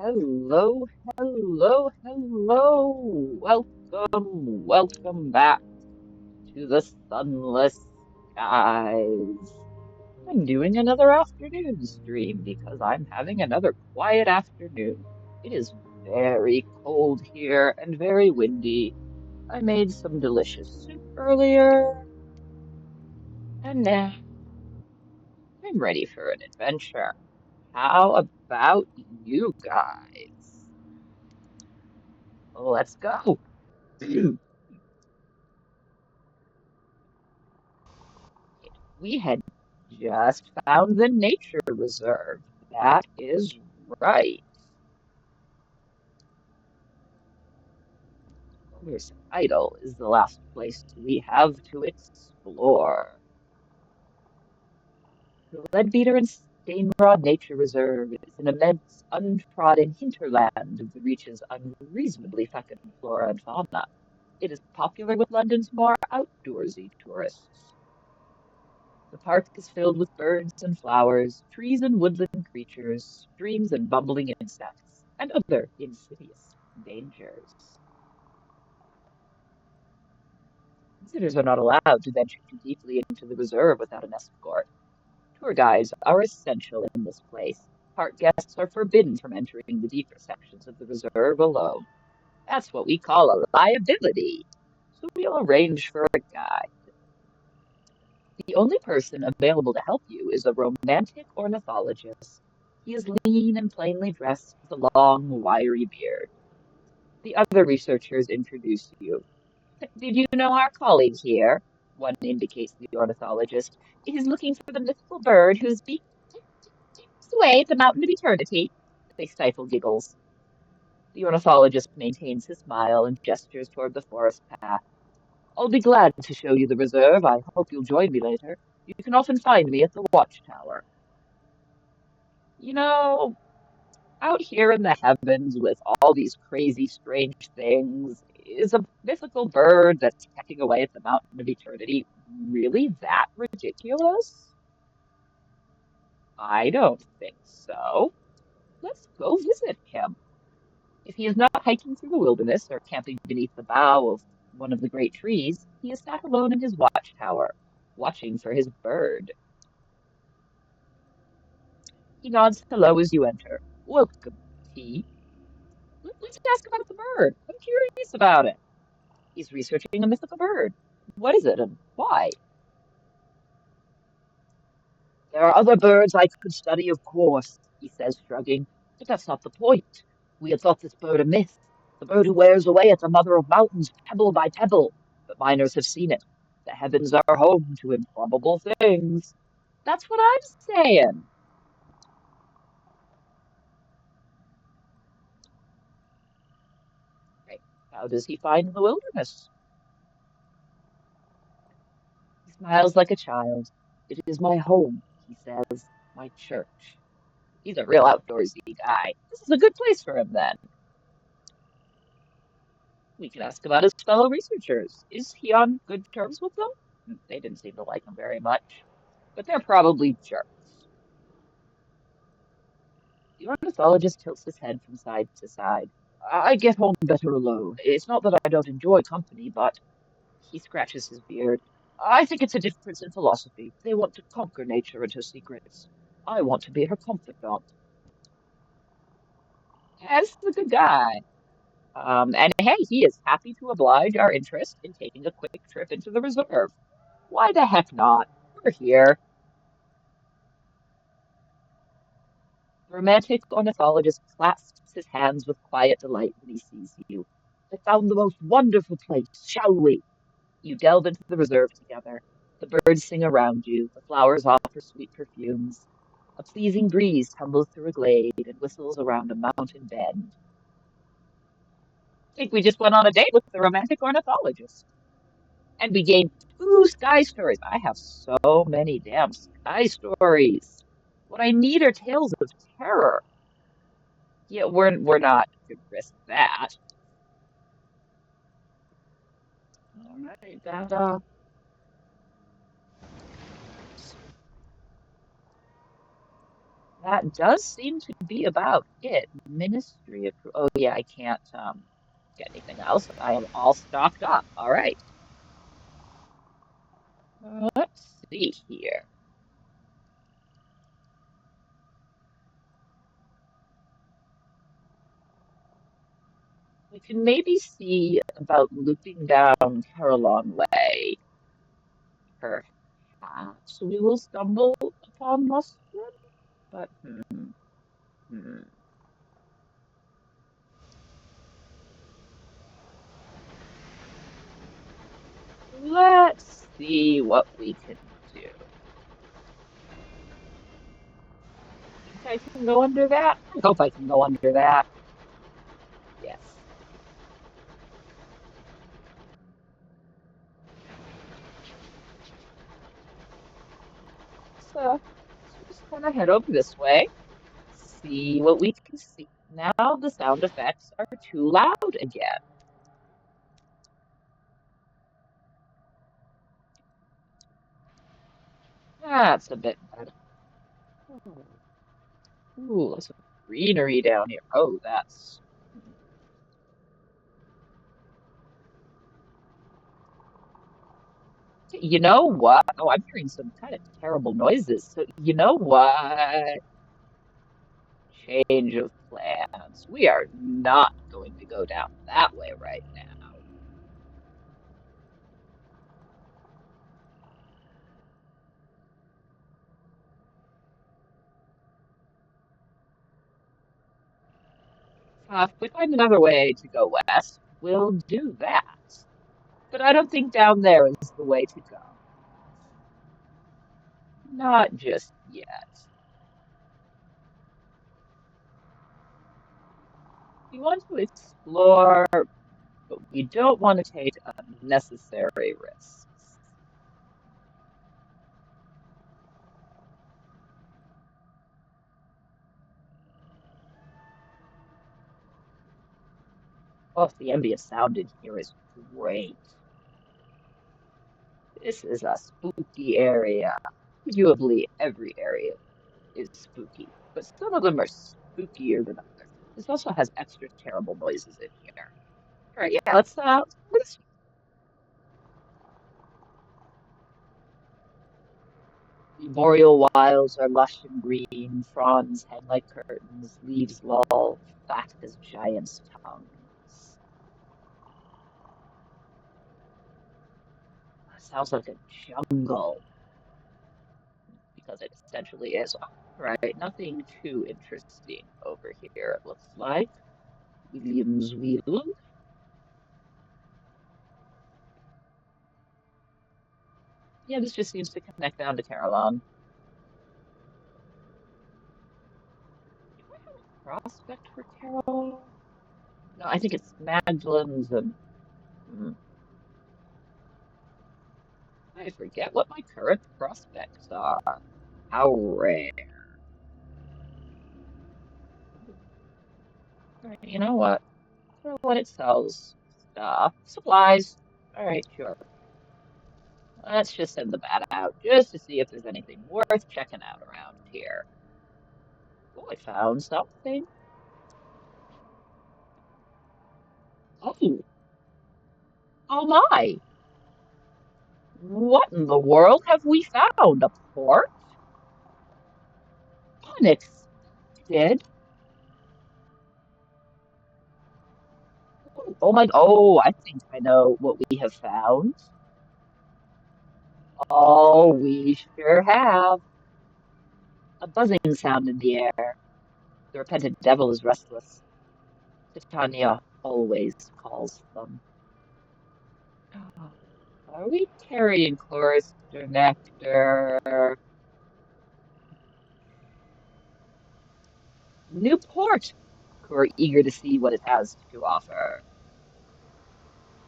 Hello, hello, hello. Welcome back to the Sunless Skies. I'm doing another afternoon stream because I'm having another quiet afternoon. It is very cold here and very windy. I made some delicious soup earlier, and now I'm ready for an adventure. How about you guys? Let's go. We had just found the nature reserve. That is right. Elder's Idol is the last place we have to explore. The Leadbeater and Stainrod Nature Reserve is an immense, untrodden hinterland of the Reach's unreasonably fecund flora and fauna. It is popular with London's more outdoorsy tourists. The park is filled with birds and flowers, trees and woodland creatures, streams and bumbling insects, and other insidious dangers. Visitors are not allowed to venture too deeply into the reserve without an escort. Tour guides are essential in this place. Park guests are forbidden from entering the deeper sections of the reserve alone. That's what we call a liability. So we'll arrange for a guide. The only person available to help you is a romantic ornithologist. He is lean and plainly dressed with a long, wiry beard. The other researchers introduce you. Did you know our colleague here? One indicates the ornithologist. Is looking for the mythical bird whose beak tips away at the mountain of eternity. They stifle giggles. The ornithologist maintains his smile and gestures toward the forest path. I'll be glad to show you the reserve. I hope you'll join me later. You can often find me at the watchtower. You know, out here in the heavens with all these crazy, strange things, is a mythical bird that's pecking away at the mountain of eternity really that ridiculous? I don't think so. Let's go visit him. If he is not hiking through the wilderness or camping beneath the bough of one of the great trees, he is sat alone in his watchtower, watching for his bird. He nods hello as you enter. Welcome, T. Let's ask about the bird. I'm curious about it. He's researching a mythical bird. What is it and why? There are other birds I could study, of course, he says, shrugging, but that's not the point. We had thought this bird a myth, the bird who wears away at the mother of mountains, pebble by pebble. But miners have seen it. The heavens are home to improbable things. That's what I'm saying. Right. How does he find the wilderness? He smiles like a child. It is my home, he says, my church. He's a real outdoorsy guy. This is a good place for him, then. We can ask about his fellow researchers. Is he on good terms with them? They didn't seem to like him very much, but they're probably jerks. The ornithologist tilts his head from side to side. I get on better alone. It's not that I don't enjoy company, but he scratches his beard. I think it's a difference in philosophy. They want to conquer nature and her secrets. I want to be her confidant. That's a good guy. And hey, he is happy to oblige our interest in taking a quick trip into the reserve. Why the heck not? We're here. The romantic ornithologist clasps his hands with quiet delight when he sees you. I found the most wonderful place, shall we? You delve into the reserve together. The birds sing around you, the flowers offer sweet perfumes. A pleasing breeze tumbles through a glade and whistles around a mountain bend. I think we just went on a date with the romantic ornithologist. And we gained two sky stories. I have so many damn sky stories. What I need are tales of terror. Yeah, we're not gonna risk that. All right, that That does seem to be about it. Ministry of... Oh, yeah, I can't get anything else. I am all stocked up. All right. Let's see here. We can maybe see about looping down Carillon Way. Perhaps we will stumble upon Lustrum, but hmm. Let's see what we can do. Think I can go under that? I hope I can go under that. Yes. So let's just kind of head over this way, see what we can see. Now the sound effects are too loud again. That's a bit better. Oh. Ooh, lots of greenery down here. Oh, that's... You know what? Oh, I'm hearing some kind of terrible noises. So, you know what? Change of plans. We are not going to go down that way right now. If we find another way to go west, we'll do that. But I don't think down there is the way to go. Not just yet. We want to explore, but we don't want to take unnecessary risks. Oh, the ambient sound in here is great. This is a spooky area. Arguably, every area is spooky, but some of them are spookier than others. This also has extra terrible noises in here. All right, yeah, let's the boreal wilds are lush and green, fronds hang like curtains, leaves loll, fat as giants' tongues. Sounds like a jungle, because it essentially is. Right, nothing too interesting over here, it looks like. Williams Wheel. Yeah, this just seems to connect down to Carillon. Do I have a prospect for Carol? No, I think it's Magdalene's and I forget what my current prospects are. How rare. Right, you know what? For what it sells. Stuff. Supplies. Alright, sure. Let's just send the bat out just to see if there's anything worth checking out around here. Oh, I found something. Oh, oh my. What in the world have we found? A port? Unexpected. Oh my, oh, I think I know what we have found. Oh, we sure have. A buzzing sound in the air. The repentant devil is restless. Titania always calls them. Are we carrying chorister nectar? Newport, who are eager to see what it has to offer.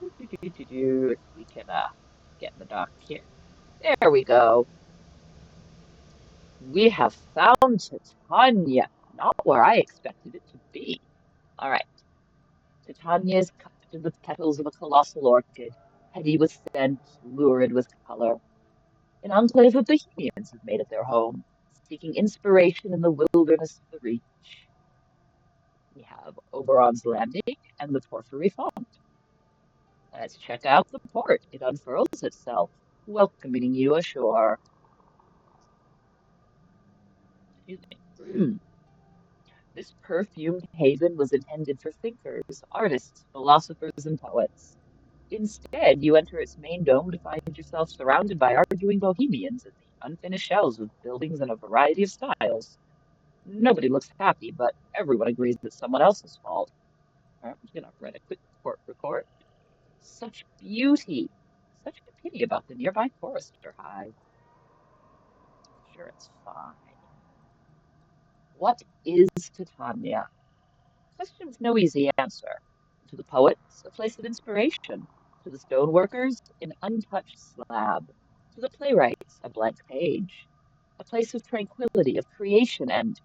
If we can get in the dock here. There we go. We have found Titania. Not where I expected it to be. All right. Titania is cupped in the petals of a colossal orchid, heady with scent, lurid with color. An enclave of Bohemians have made it their home, seeking inspiration in the wilderness of the Reach. We have Oberon's Landing and the Porphyry Font. Let's check out the port. It unfurls itself, welcoming you ashore. Excuse me. This perfumed haven was intended for thinkers, artists, philosophers, and poets. Instead, you enter its main dome to find yourself surrounded by arguing bohemians and the unfinished shells of buildings in a variety of styles. Nobody looks happy, but everyone agrees it's someone else's fault. I'm gonna write a quick court report. Such beauty! Such a pity about the nearby chorister hive. Sure, it's fine. What is Titania? Question with no easy answer. To the poets, a place of inspiration. To the stoneworkers, an untouched slab. To the playwrights, a blank page. A place of tranquility, of creation, and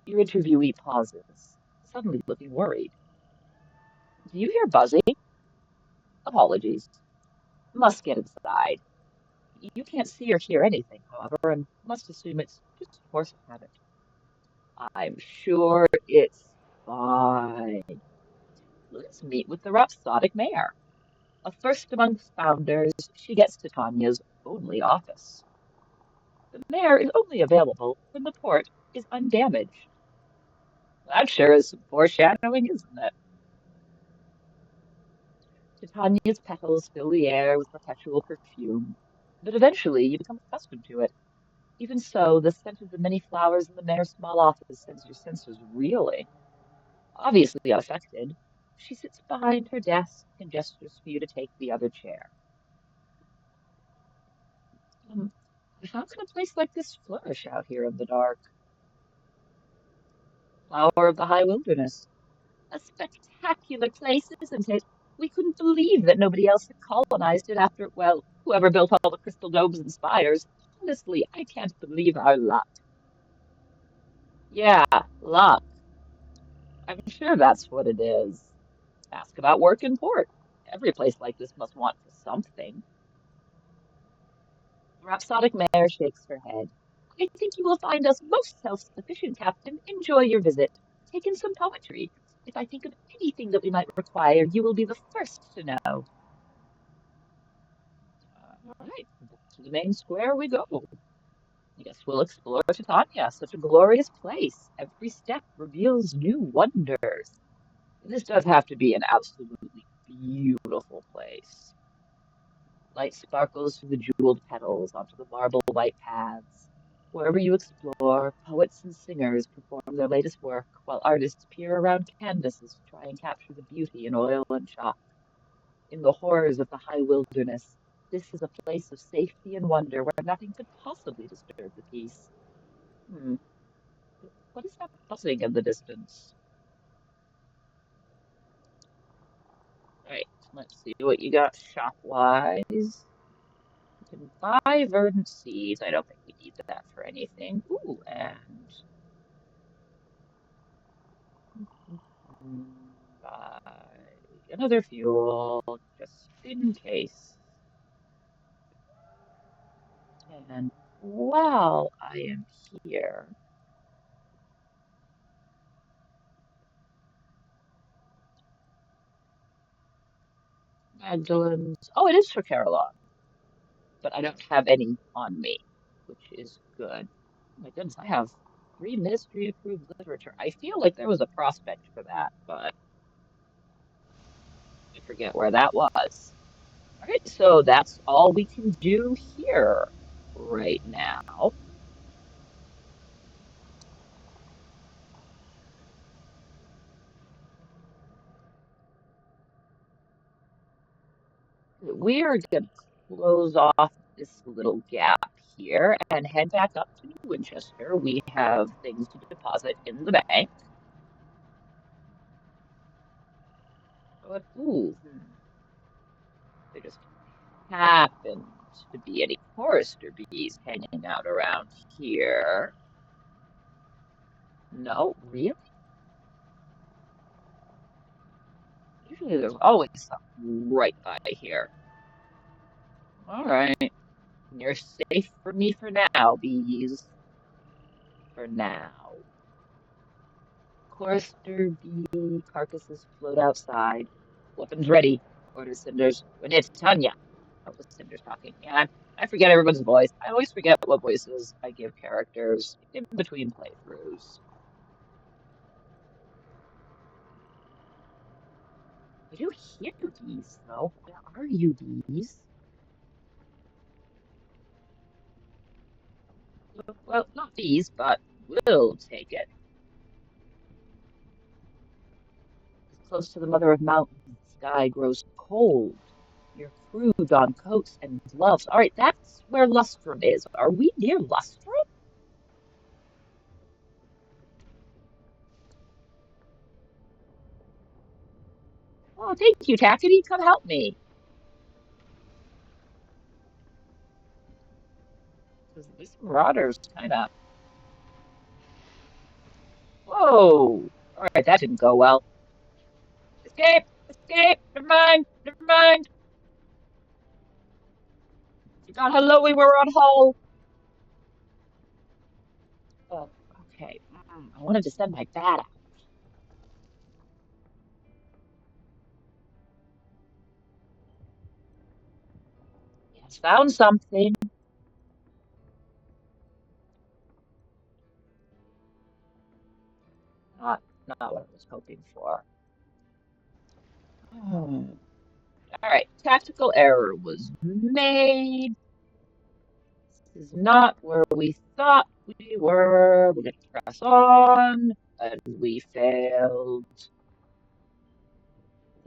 your interviewee pauses, suddenly looking worried. Do you hear buzzing? Apologies. Must get inside. You can't see or hear anything, however, and must assume it's just a force of habit. I'm sure it's fine. Let's meet with the rhapsodic mayor. A first amongst founders, she gets Titania's only office. The mayor is only available when the port is undamaged. That sure is some foreshadowing, isn't it? Titania's petals fill the air with perpetual perfume, but eventually you become accustomed to it. Even so, the scent of the many flowers in the mayor's small office sends your senses reeling. Obviously unaffected, she sits behind her desk and gestures for you to take the other chair. Um, how can a place like this flourish out here in the dark? Flower of the high wilderness. A spectacular place, isn't it? We couldn't believe that nobody else had colonized it after, well, whoever built all the crystal domes and spires. Honestly, I can't believe our luck. Yeah, luck. I'm sure that's what it is. Ask about work in port. Every place like this must want for something. The rhapsodic mare shakes her head. I think you will find us most self-sufficient, Captain. Enjoy your visit. Take in some poetry. If I think of anything that we might require, you will be the first to know. All right, back to the main square we go. I guess we'll explore Titania, such a glorious place. Every step reveals new wonders. This does have to be an absolutely beautiful place. Light sparkles through the jeweled petals onto the marble white paths. Wherever you explore, poets and singers perform their latest work, while artists peer around canvases to try and capture the beauty in oil and chalk. In the horrors of the high wilderness, this is a place of safety and wonder where nothing could possibly disturb the peace. Hmm, what is that buzzing in the distance? Right, let's see what you got shop-wise. You can buy verdant seeds. I don't think we need that for anything. Ooh, and buy another fuel just in case. And while I am here, Magdalene's. Oh, it is for Caroline, but I don't have any on me, which is good. Oh my goodness, I have three ministry approved literature. I feel like there was a prospect for that, but I forget where that was. All right, so that's all we can do here right now. We are going to close off this little gap here and head back up to New Winchester. We have things to deposit in the bank. But, ooh, there just happened to be any chorister bees hanging out around here. No, really? Usually there's always something right by here. All right. You're safe for me for now, bees. For now. Chorister bee carcasses float outside. Weapons ready, orders Cinders. When it's Tanya. That was Cinders talking. Yeah, I forget everyone's voice. I always forget what voices I give characters in between playthroughs. I do hear bees, though. Where are you, bees? Well, not bees, but we'll take it. As close to the mother of mountains, the sky grows cold. Your crew don coats and gloves. All right, that's where Lustrum is. Are we near Lustrum? Oh, thank you, Tackety. Come help me. Because these marauders kind of. Whoa! All right, that didn't go well. Escape! Escape! Never mind! Never mind! Forgot how low we were on hull. Oh, okay. I wanted to send my bat out. Yes, found something. Not what I was hoping for. Hmm. All right, tactical error was made. This is not where we thought we were. We're going to press on, and we failed.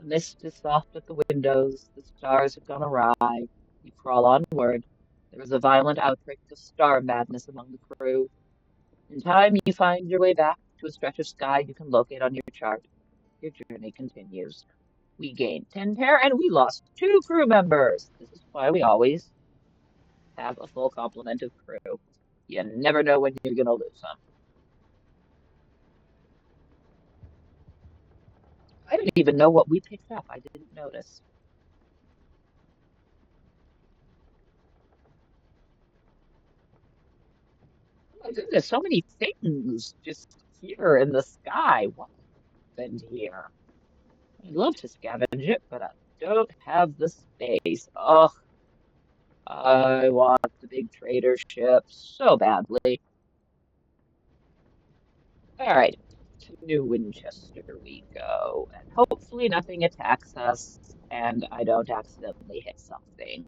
The mist is soft at the windows. The stars have gone awry. You crawl onward. There is a violent outbreak of star madness among the crew. In time, you find your way back to a stretch of sky you can locate on your chart. Your journey continues. We gained 10 pair and we lost 2 crew members. This is why we always have a full complement of crew. You never know when you're going to lose them. I didn't even know what we picked up. I didn't notice. Oh my goodness, so many things just here in the sky. What happened here? I'd love to scavenge it, but I don't have the space. Oh, I want the big trader ship so badly. All right, to New Winchester we go, and hopefully nothing attacks us and I don't accidentally hit something.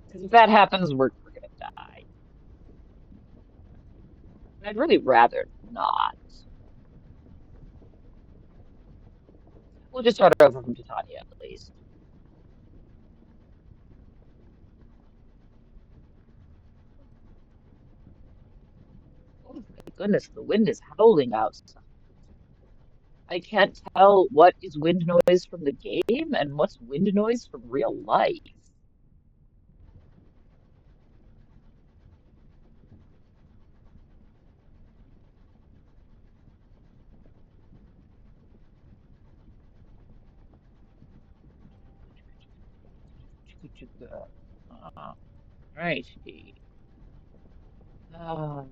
Because if that happens, we're gonna die. And I'd really rather not. We'll just start over from Titania at least. Oh my goodness, the wind is howling outside. I can't tell what is wind noise from the game and what's wind noise from real life. Righty. Um,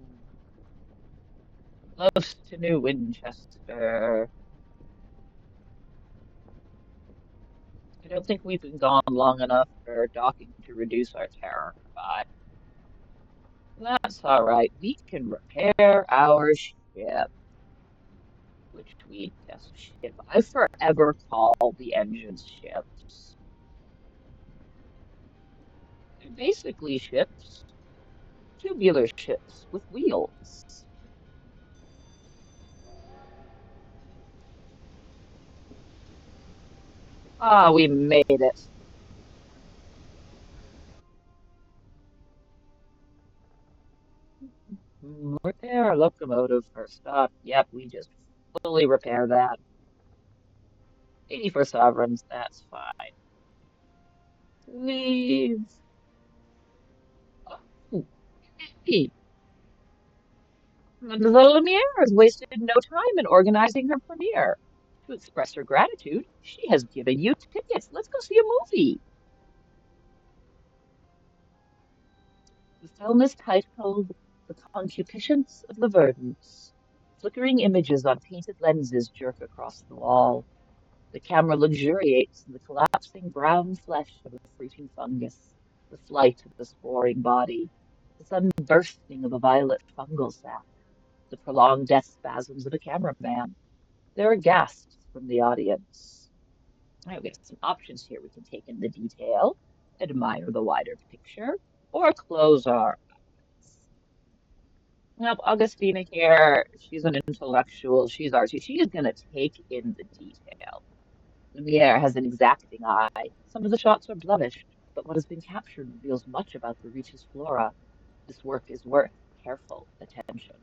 close to New Winchester. I don't think we've been gone long enough for docking to reduce our terror, but that's all right. We can repair our ship, which we just ship. I forever call the engines ships. They're basically ships, tubular ships with wheels. Ah, we made it. Repair our locomotive first up. Yep, we just fully repair that. 84 sovereigns, that's fine. Leave. Oh, hey, Mademoiselle Lumiere has wasted no time in organizing her premiere. To express her gratitude, she has given you tickets. Let's go see a movie. Film is titled The Concupiscence of the Verdants. Flickering images on painted lenses jerk across the wall. The camera luxuriates in the collapsing brown flesh of a fruiting fungus, the flight of the sporing body, the sudden bursting of a violet fungal sac, the prolonged death spasms of a cameraman. There are gasps from the audience. Now we have some options here. We can take in the detail, admire the wider picture, or close our eyes. Now, Augustina here, she's an intellectual, she's artsy. She is going to take in the detail. Lumiere has an exacting eye. Some of the shots are blemished, but what has been captured reveals much about the Reach's flora. This work is worth careful attention.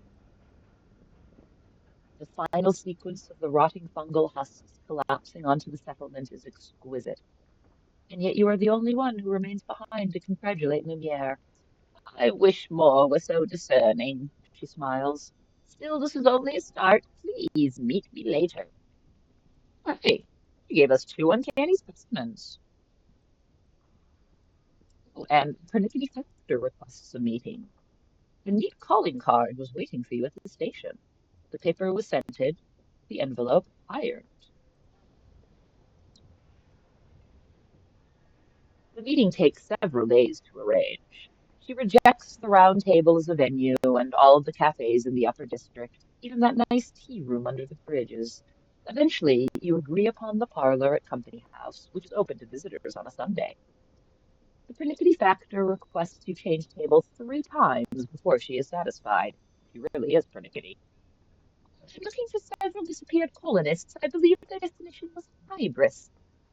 The final sequence of the rotting fungal husks collapsing onto the settlement is exquisite. And yet you are the only one who remains behind to congratulate Lumiere. I wish more were so discerning, she smiles. Still, this is only a start. Please meet me later. Hey, you gave us two uncanny specimens. Oh, and Pernickety Factor requests a meeting. A neat calling card was waiting for you at the station. The paper was scented, the envelope ironed. The meeting takes several days to arrange. She rejects the round table as a venue and all of the cafes in the upper district, even that nice tea room under the bridges. Eventually, you agree upon the parlor at Company House, which is open to visitors on a Sunday. The Pernickety Factor requests you change tables 3 times before she is satisfied. She really is pernickety. I'm looking for several disappeared colonists. I believe their destination was Hybras.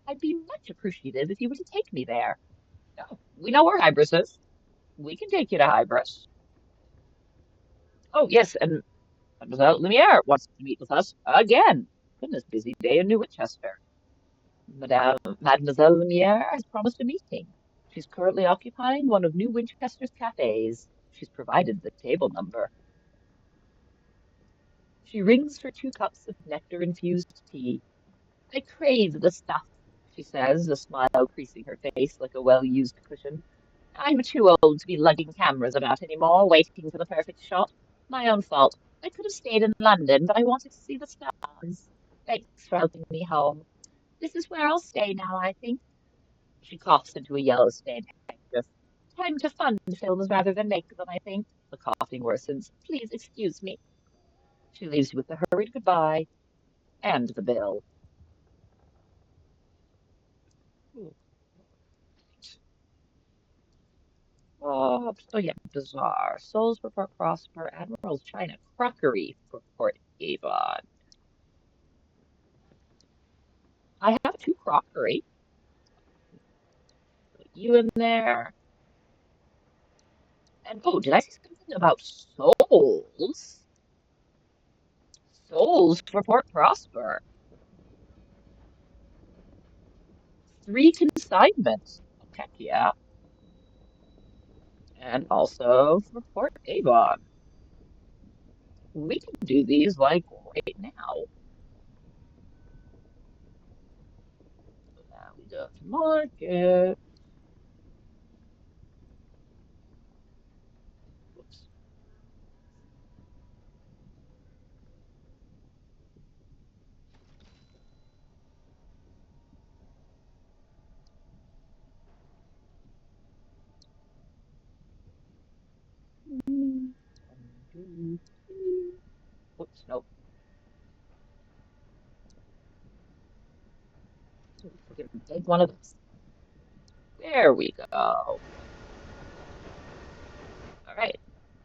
I'd be much appreciative if you were to take me there. Oh, we know where Hybris is. We can take you to Hybris. Oh, yes, and Mademoiselle Lumiere wants to meet with us again. Goodness, busy day in New Winchester. Mademoiselle Lumiere has promised a meeting. She's currently occupying one of New Winchester's cafes. She's provided the table number. She rings for 2 cups of nectar-infused tea. I crave the stuff, she says, a smile creasing her face like a well-used cushion. I'm too old to be lugging cameras about anymore, waiting for the perfect shot. My own fault. I could have stayed in London, but I wanted to see the stars. Thanks for helping me home. This is where I'll stay now, I think. She coughs into a yellow-stained handkerchief. Time to fund films rather than make them, I think. The coughing worsens. Please excuse me. She leaves you with a hurried goodbye and the bill. Oh yeah, bizarre. Souls for Port Prosper, Admiral's China, crockery for Port Avon. I have 2 crockery. Put you in there. And oh, did I say something about souls? Souls for Port Prosper. 3 consignments. Oh, heck yeah. And also for Port Avon. We can do these like right now. So now we go to market. Whoops. Whoops, nope. Take one of those. There we go. All right.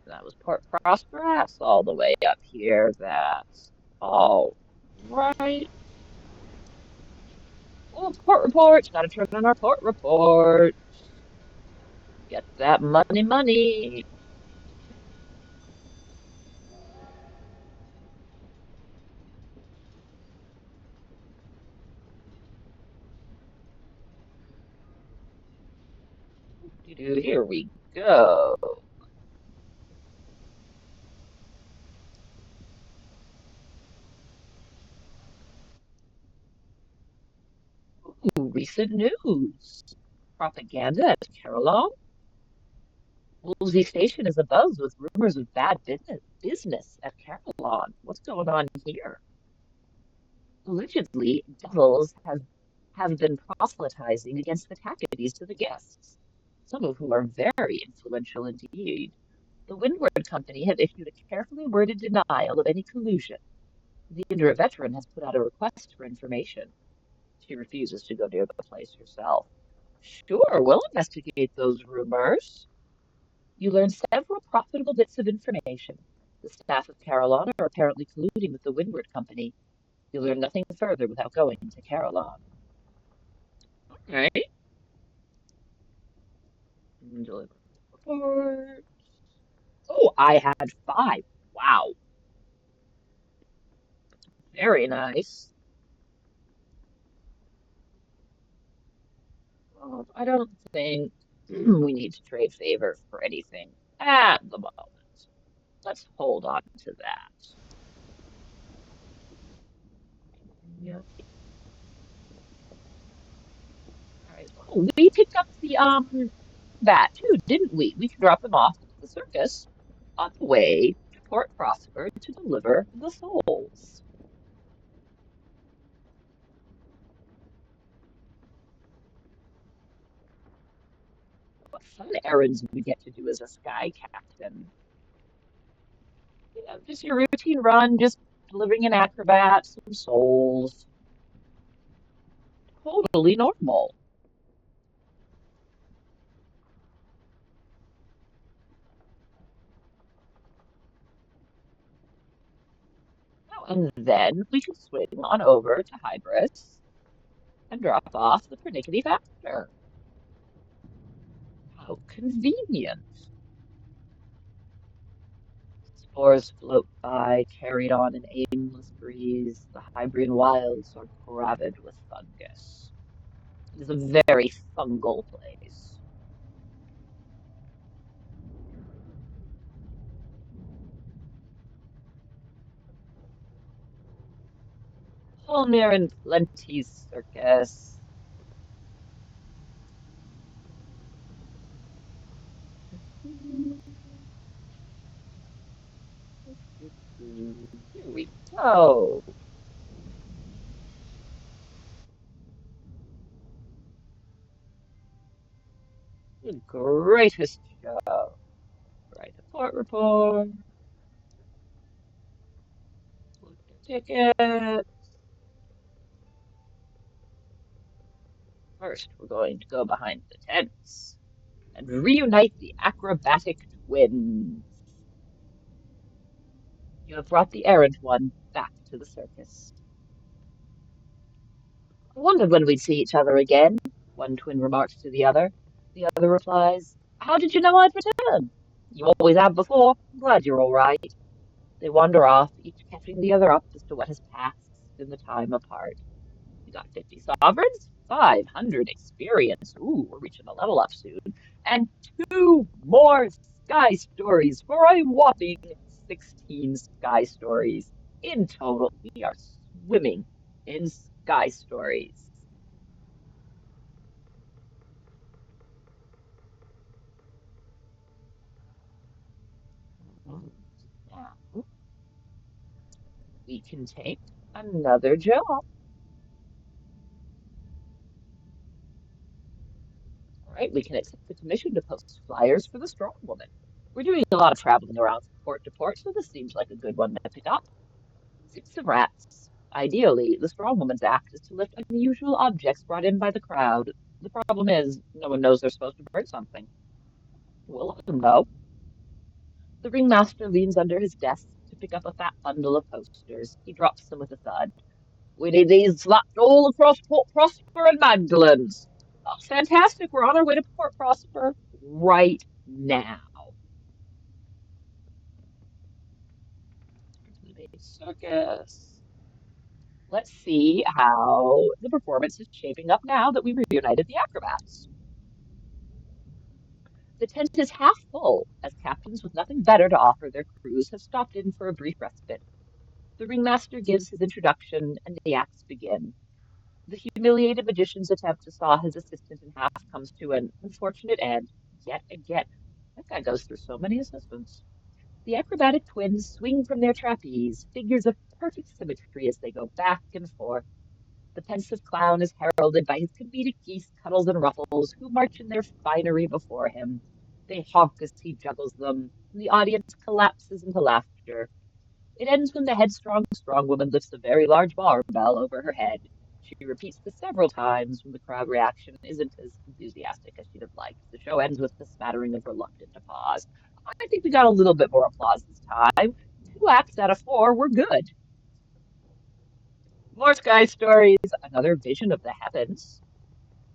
That was Port Prosperous all the way up here. That's all right. Oh, port report. Gotta turn in our port report. Get that money, money. Here we go. Ooh, recent news. Propaganda at Carillon. Woolsey Station is abuzz with rumors of bad business at Carillon. What's going on here? Allegedly, devils have been proselytizing against the Tackities to the guests, some of whom are very influential indeed. The Windward Company have issued a carefully worded denial of any collusion. The Indra veteran has put out a request for information. She refuses to go near the place herself. Sure, we'll investigate those rumors. You learn several profitable bits of information. The staff of Carillon are apparently colluding with the Windward Company. You learn nothing further without going to Carillon. All right. Deliver report. Oh, I had 5. Wow. Very nice. Well, I don't think we need to trade favors for anything at the moment. Let's hold on to that. Yeah. All right. Oh, we picked up the that too, didn't we? We can drop them off at the circus on the way to Port Prosper to deliver the souls. What fun errands we get to do as a sky captain. You know, just your routine run, just delivering an acrobat, some souls. Totally normal. Oh, and then we can swing on over to Hybras and drop off the pernickety factor. How convenient. Spores float by, carried on an aimless breeze. The Hybrian wilds are gravid with fungus. It is a very fungal place. Palmyra and Plenty's circus. Here we go. The greatest show. Write a port report. Book a ticket. First, we're going to go behind the tents and reunite the acrobatic twins. You have brought the errant one back to the circus. I wondered when we'd see each other again, one twin remarks to the other. The other replies, how did you know I'd return? You always have before. I'm glad you're all right. They wander off, each catching the other up as to what has passed in the time apart. We got 50 sovereigns, 500 experience. Ooh, we're reaching a level up soon. And 2 more sky stories for a whopping 16 sky stories. In total, we are swimming in sky stories. Now, we can take another job. All right, we can accept the commission to post flyers for the strong woman. We're doing a lot of traveling around from port to port, so this seems like a good one to pick up. 6 of rats. Ideally, the strong woman's act is to lift unusual objects brought in by the crowd. The problem is, no one knows they're supposed to bring something. We'll let them know. The ringmaster leans under his desk to pick up a fat bundle of posters. He drops them with a thud. We need these slapped all across Port Prosper and Magdalens. Oh, fantastic. We're on our way to Port Prosper right now. The big circus. Let's see how the performance is shaping up now that we reunited the acrobats. The tent is half full, as captains with nothing better to offer their crews have stopped in for a brief respite. The ringmaster gives his introduction, and the acts begin. The humiliated magician's attempt to saw his assistant in half comes to an unfortunate end yet again. That guy goes through so many assistants. The acrobatic twins swing from their trapeze, figures of perfect symmetry as they go back and forth. The pensive clown is heralded by his comedic geese, Cuddles and Ruffles, who march in their finery before him. They honk as he juggles them, and the audience collapses into laughter. It ends when the headstrong strong woman lifts a very large barbell over her head. She repeats this several times when the crowd reaction isn't as enthusiastic as she'd have liked. The show ends with a smattering of reluctant applause. I think we got a little bit more applause this time. 2 acts out of 4 were good. More sky stories, another vision of the heavens.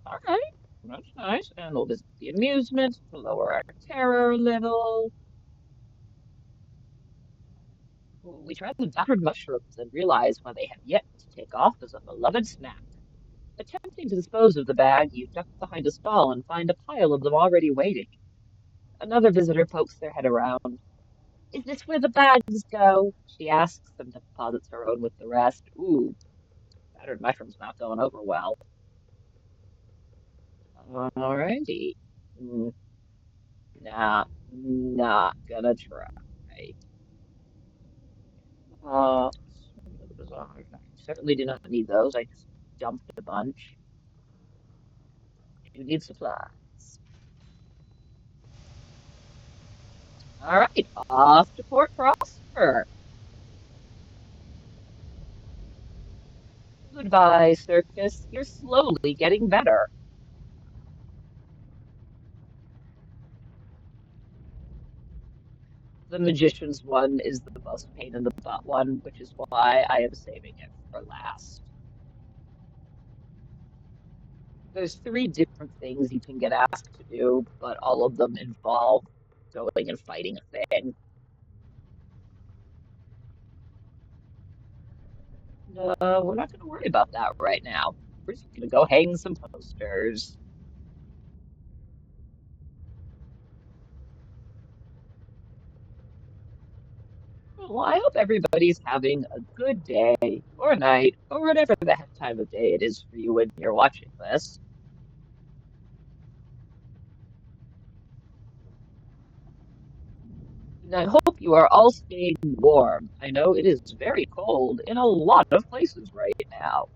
All right, that's nice. And we'll visit the amusement to lower our terror a little. We try the battered mushrooms and realize why they have yet to take off as a beloved snack. Attempting to dispose of the bag, you duck behind a stall and find a pile of them already waiting. Another visitor pokes their head around. Is this where the bags go? She asks and deposits her own with the rest. Ooh, battered mushroom's not going over well. Alrighty. Mm, nah, not gonna try. Uh, certainly do not need those. I just dumped a bunch. You need supplies. All right, off to Port Prosper. Goodbye, circus. You're slowly getting better. The magician's one is the most pain in the butt one, which is why I am saving it for last. There's 3 different things you can get asked to do, but all of them involve going and fighting a thing. We're not going to worry about that right now. We're just going to go hang some posters. Well, I hope everybody's having a good day or night or whatever the heck time of day it is for you when you're watching this. And I hope you are all staying warm. I know it is very cold in a lot of places right now,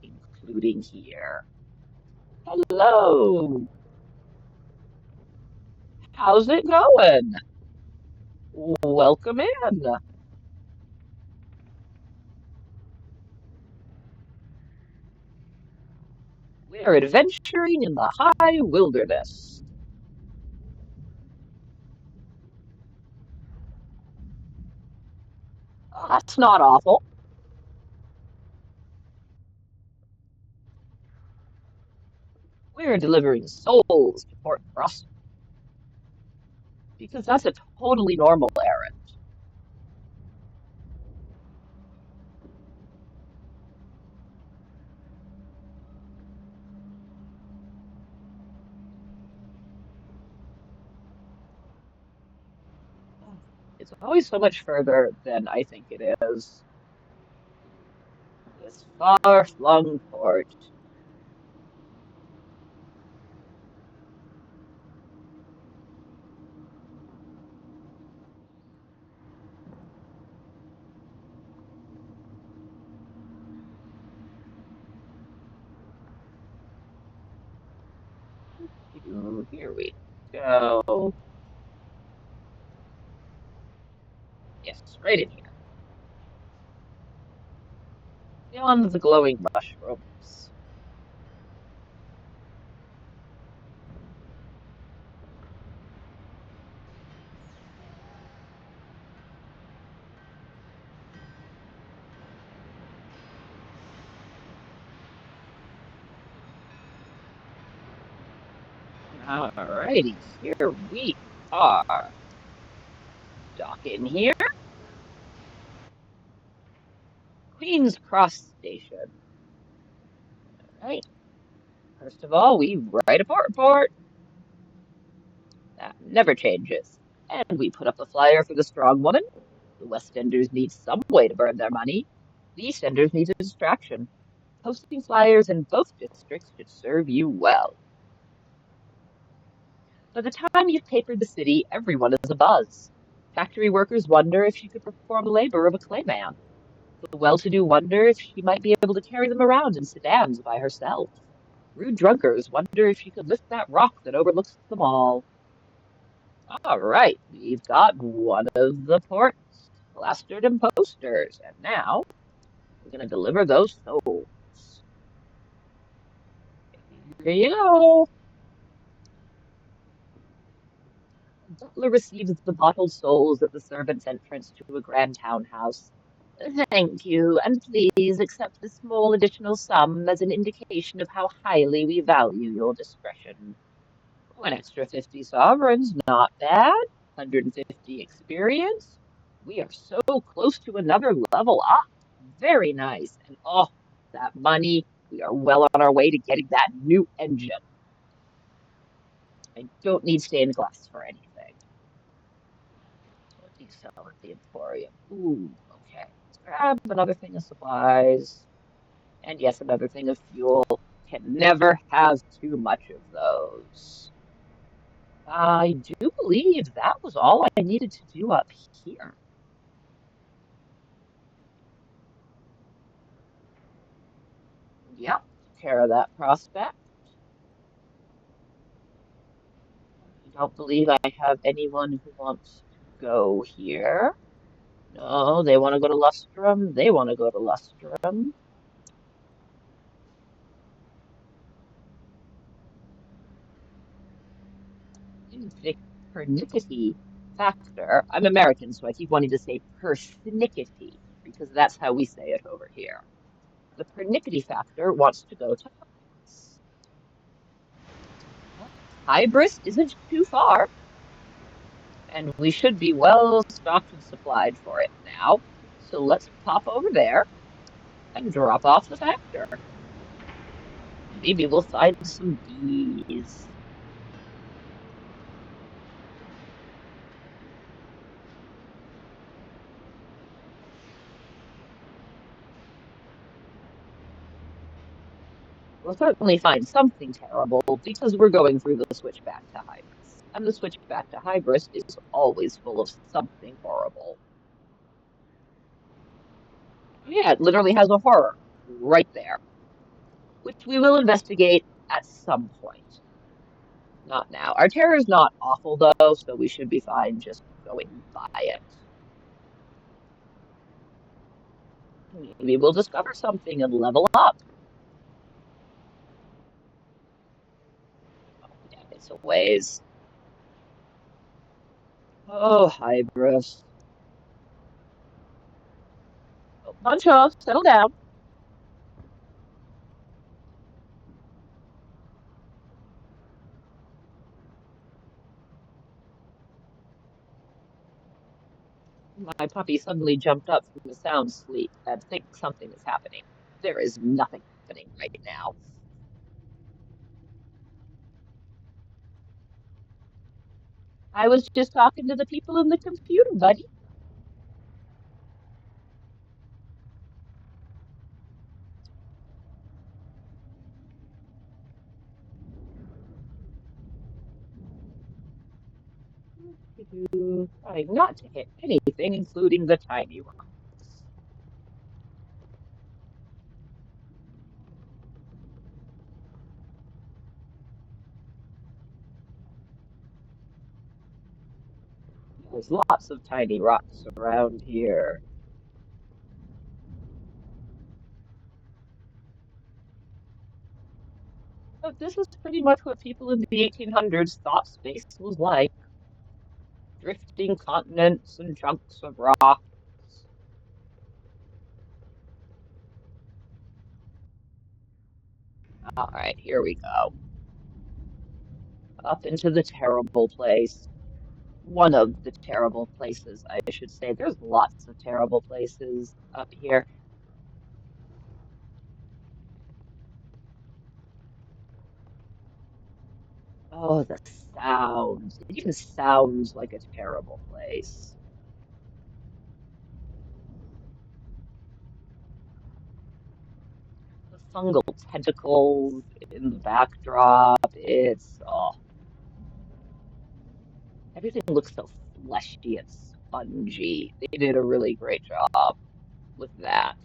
including here. Hello, how's it going? Welcome in. We are adventuring in the high wilderness. Oh, that's not awful. We are delivering souls to Port Frost because that's a totally normal errand. It's always so much further than I think it is. This far-flung port. Here we go. Yes, right in here. Beyond the glowing mushrooms. Alrighty, here we are. Dock in here. Queen's Cross Station. Right. First of all, we write a port. That never changes. And we put up a flyer for the strong woman. The West Enders need some way to burn their money. The East Enders need a distraction. Posting flyers in both districts should serve you well. By the time you've papered the city, everyone is abuzz. Factory workers wonder if she could perform the labor of a clayman. The well-to-do wonder if she might be able to carry them around in sedans by herself. Rude drunkards wonder if she could lift that rock that overlooks them all. All right, we've got one of the ports plastered in posters, and now we're going to deliver those souls. Here you go. Butler receives the bottled souls at the servants' entrance to a grand townhouse. Thank you, and please accept this small additional sum as an indication of how highly we value your discretion. An extra 50 sovereigns, not bad. 150 experience. We are so close to another level up. Very nice. And oh, that money, we are well on our way to getting that new engine. I don't need stained glass for anything. What do you sell at the Emporium? Ooh, okay. Let's grab another thing of supplies. And yes, another thing of fuel. Can never have too much of those. I do believe that was all I needed to do up here. Yep, took care of that prospect. I don't believe I have anyone who wants to go here. No, they want to go to Lustrum. They want to go to Lustrum. The pernickety factor. I'm American, so I keep wanting to say persnickety because that's how we say it over here. The pernickety factor wants to go to us. Hybris isn't too far, and we should be well stocked and supplied for it now. So let's pop over there and drop off the factor. Maybe we'll find some bees. We'll certainly find something terrible because we're going through the switchback to Hybris. And the switchback to Hybris is always full of something horrible. Yeah, it literally has a horror right there, which we will investigate at some point. Not now. Our terror is not awful though, so we should be fine just going by it. Maybe we'll discover something and level up. Oh, yeah, it's a ways. Oh, Hybris. Oh, punch off, settle down. My puppy suddenly jumped up from a sound sleep and thinks something is happening. There is nothing happening right now. I was just talking to the people in the computer, buddy. Trying not to hit anything, including the tiny rocks. There's lots of tiny rocks around here. But this is pretty much what people in the 1800s thought space was like. Drifting continents and chunks of rock. All right, here we go. Up into the terrible place. One of the terrible places, I should say. There's lots of terrible places up here. Oh, the sounds. It even sounds like a terrible place. The fungal tentacles in the backdrop. It's, oh. Everything looks so fleshy and spongy. They did a really great job with that.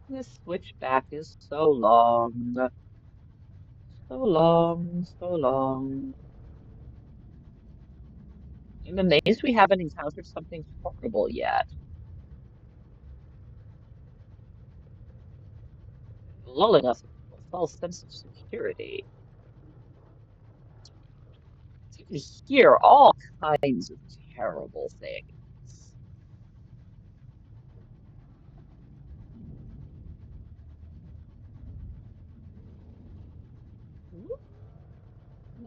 This switchback is so long, so long, so long. I'm amazed we haven't encountered something horrible yet, lulling us into a false sense of security. You can hear all kinds of terrible things.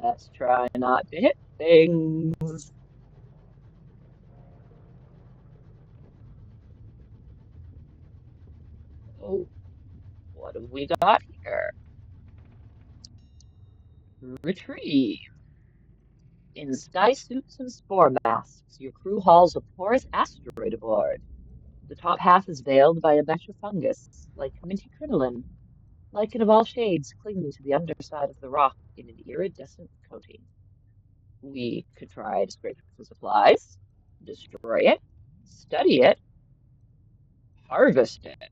Let's try not to hit things. Oh, what have we got here? Retrieve. In sky suits and spore masks, your crew hauls a porous asteroid aboard. The top half is veiled by a mesh of fungus, like minty crinoline, lichen of all shades clinging to the underside of the rock in an iridescent coating. We could try to scrape it for supplies, destroy it, study it, harvest it.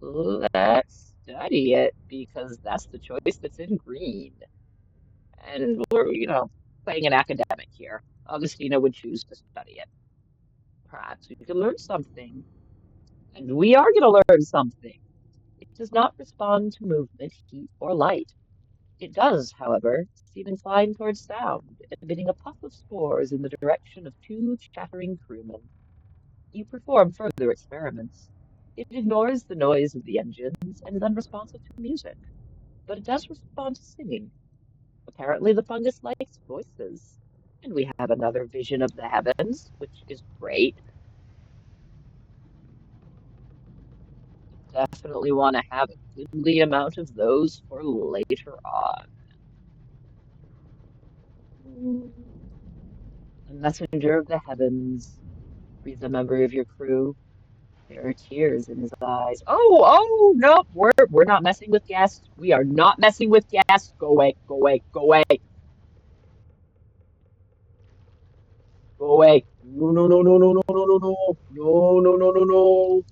Let's study it because that's the choice that's in green. And we're, playing an academic here. Augustina would choose to study it. Perhaps we can learn something. And we are going to learn something. It does not respond to movement, heat, or light. It does, however, seem inclined towards sound, emitting a puff of spores in the direction of two chattering crewmen. You perform further experiments. It ignores the noise of the engines and is unresponsive to music, but it does respond to singing. Apparently, the fungus likes voices. And we have another vision of the heavens, which is great. Definitely want to have a goodly amount of those for later on. Mm. A messenger of the heavens, breathes a member of your crew. There are tears in his eyes. Oh, no, we're not messing with guests. We are not messing with guests. Go away, go away, go away, go away. No, no, no, no, no, no, no, no, no, no, no, no, no, no.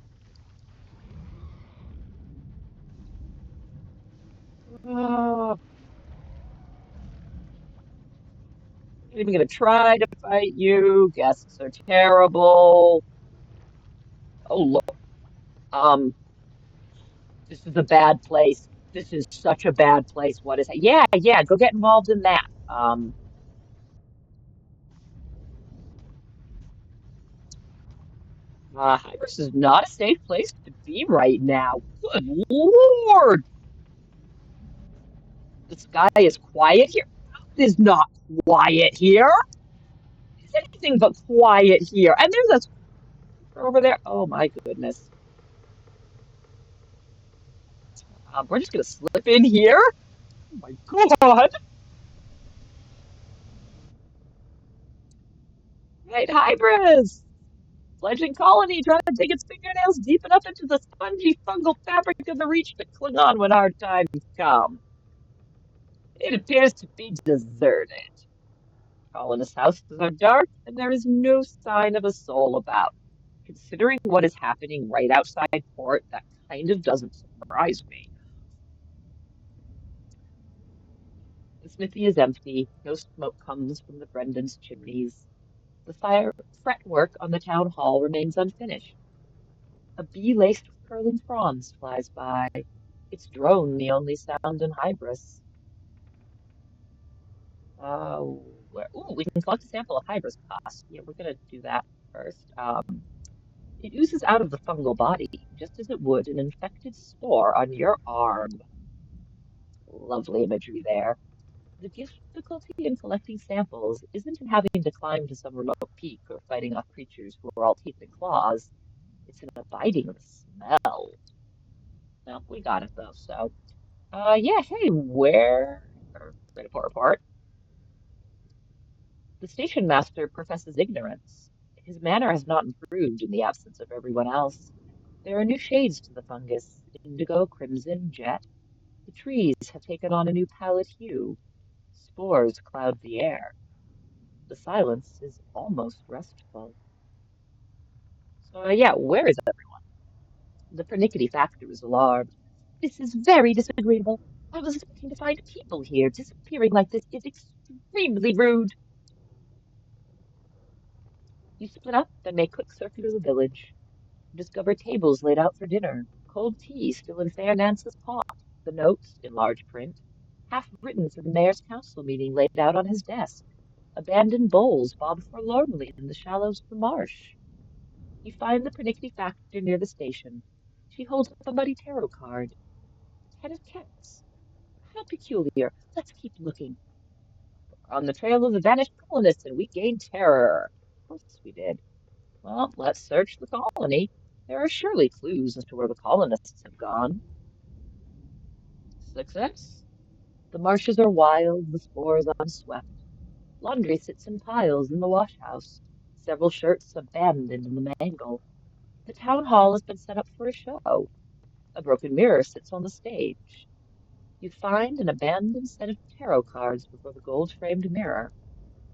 Ah, I'm not even gonna try to fight you. Guests are terrible. Oh, look. Um, this is a bad place. This is such a bad place. What is it? Yeah, yeah, go get involved in that. Hybris is not a safe place to be right now. Good Lord! The sky is quiet here. It is not quiet here. It's anything but quiet here. And there's a over there. Oh my goodness. We're just gonna slip in here. Oh my God. Right, Hybris. Fledgling colony trying to dig its fingernails deep enough into the spongy fungal fabric of the reach to cling on when hard times come. It appears to be deserted. Colonists' houses are dark, and there is no sign of a soul about. Considering what is happening right outside port, that kind of doesn't surprise me. The smithy is empty. No smoke comes from the Brendan's chimneys. The fire fretwork on the town hall remains unfinished. A bee laced with curling fronds flies by. Its drone the only sound in Hybris. Uh, ooh, we can collect a sample of Hybris pus. Yeah, we're gonna do that first. It oozes out of the fungal body, just as it would an infected spore on your arm. Lovely imagery there. The difficulty in collecting samples isn't in having to climb to some remote peak or fighting off creatures who are all teeth and claws. It's in abiding the smell. Well, we got it though, so. Yeah, hey, report. The station master professes ignorance. His manner has not improved in the absence of everyone else. There are new shades to the fungus, indigo, crimson, jet. The trees have taken on a new pallid hue. Spores cloud the air. The silence is almost restful. So, yeah, where is everyone? The pernickety factor is alarmed. This is very disagreeable. I was expecting to find people here. Disappearing like this is extremely rude. You split up and make quick circuit of the village. You discover tables laid out for dinner, cold tea still in Fair Nance's pot, the notes, in large print, half written for the mayor's council meeting laid out on his desk, abandoned bowls bob forlornly in the shallows of the marsh. You find the pernickety factor near the station. She holds up a muddy tarot card. Ten of Cups. How peculiar. Let's keep looking. On the trail of the vanished colonists, and we gained terror. Of course we did. Well, let's search the colony. There are surely clues as to where the colonists have gone. Success? The marshes are wild, the spores unswept. Laundry sits in piles in the wash house. Several shirts abandoned in the mangle. The town hall has been set up for a show. A broken mirror sits on the stage. You find an abandoned set of tarot cards before the gold-framed mirror.